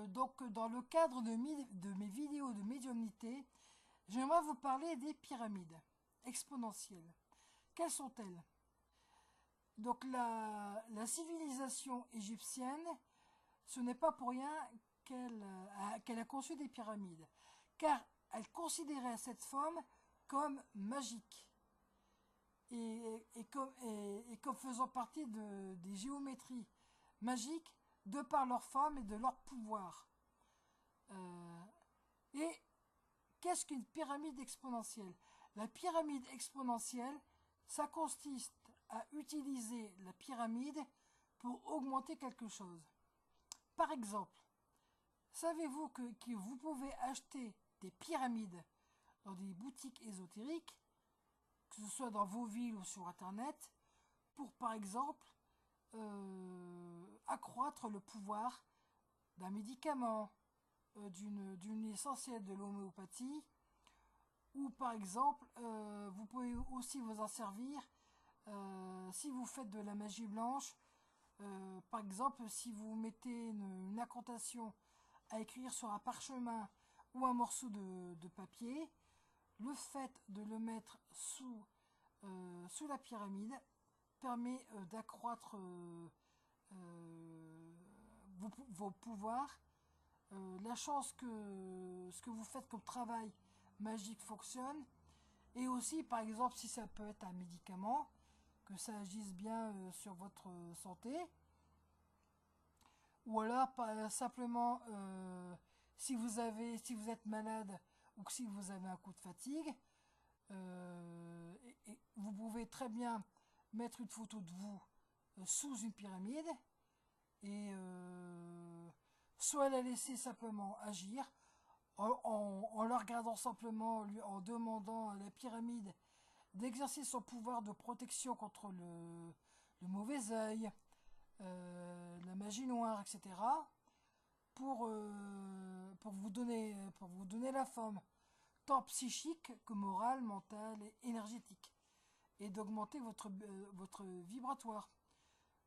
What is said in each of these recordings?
Donc dans le cadre de mes vidéos de médiumnité, j'aimerais vous parler des pyramides exponentielles. Quelles sont-elles? Donc la civilisation égyptienne, ce n'est pas pour rien qu'elle a conçu des pyramides, car elle considérait cette forme comme magique et comme faisant partie des géométries magiques de par leur forme et de leur pouvoir. Et qu'est-ce qu'une pyramide exponentielle? La pyramide exponentielle, ça consiste à utiliser la pyramide pour augmenter quelque chose. Par exemple, savez-vous que vous pouvez acheter des pyramides dans des boutiques ésotériques, que ce soit dans vos villes ou sur Internet, pour par exemple accroître le pouvoir d'un médicament, d'une essentielle de l'homéopathie, ou par exemple, vous pouvez aussi vous en servir si vous faites de la magie blanche. Par exemple, si vous mettez une incantation à écrire sur un parchemin ou un morceau de papier, le fait de le mettre sous la pyramide permet d'accroître vos pouvoirs, la chance que ce que vous faites comme travail magique fonctionne, et aussi par exemple si ça peut être un médicament, que ça agisse bien sur votre santé, ou alors simplement si vous êtes malade ou que si vous avez un coup de fatigue, et vous pouvez très bien mettre une photo de vous sous une pyramide et soit la laisser simplement agir en la regardant simplement, en demandant à la pyramide d'exercer son pouvoir de protection contre le mauvais œil, la magie noire, etc. Pour vous donner la forme, tant psychique que morale, mentale et énergétique, et d'augmenter votre vibratoire.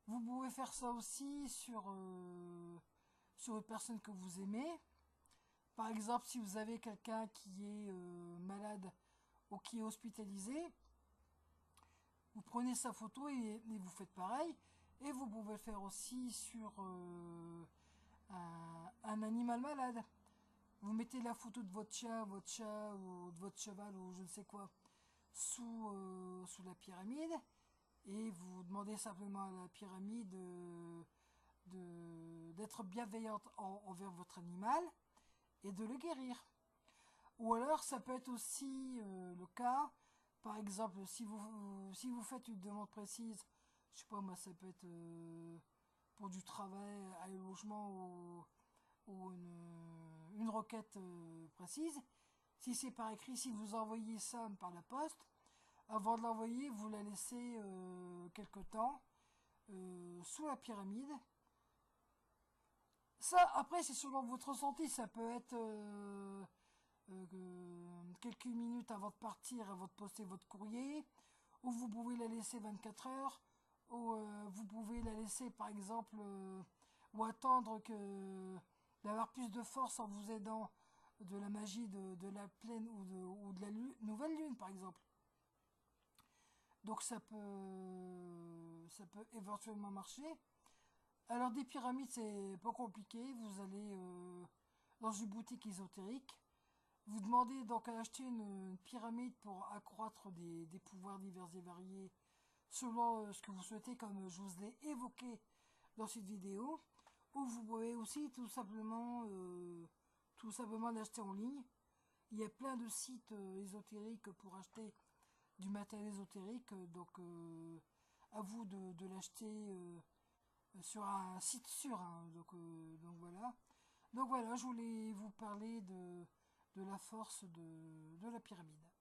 Vous pouvez faire ça aussi sur une personne que vous aimez. Par exemple, si vous avez quelqu'un qui est malade ou qui est hospitalisé, vous prenez sa photo et vous faites pareil. Et vous pouvez le faire aussi sur un animal malade. Vous mettez la photo de votre chat ou de votre cheval ou je ne sais quoi sous la pyramide, et vous demandez simplement à la pyramide d'être bienveillante envers votre animal et de le guérir. Ou alors ça peut être aussi le cas, par exemple, si vous faites une demande précise, je sais pas moi, ça peut être pour du travail, un logement ou une requête précise. Si c'est par écrit, si vous envoyez ça par la poste, avant de l'envoyer, vous la laissez quelque temps sous la pyramide. Ça, après, c'est selon votre ressenti. Ça peut être quelques minutes avant de partir, avant de poster votre courrier, ou vous pouvez la laisser 24 heures, ou vous pouvez la laisser, par exemple, ou attendre d'avoir plus de force en vous aidant de la magie de la pleine ou de la nouvelle lune, par exemple. Donc ça peut éventuellement marcher. Alors des pyramides, c'est pas compliqué. Vous allez dans une boutique ésotérique. Vous demandez donc à acheter une pyramide pour accroître des pouvoirs divers et variés selon ce que vous souhaitez, comme je vous l'ai évoqué dans cette vidéo. Ou vous pouvez aussi tout simplement l'acheter en ligne. Il y a plein de sites ésotériques pour acheter du matériel ésotérique, donc à vous de l'acheter sur un site sûr, hein. Donc voilà. Donc voilà, je voulais vous parler de la force de la pyramide.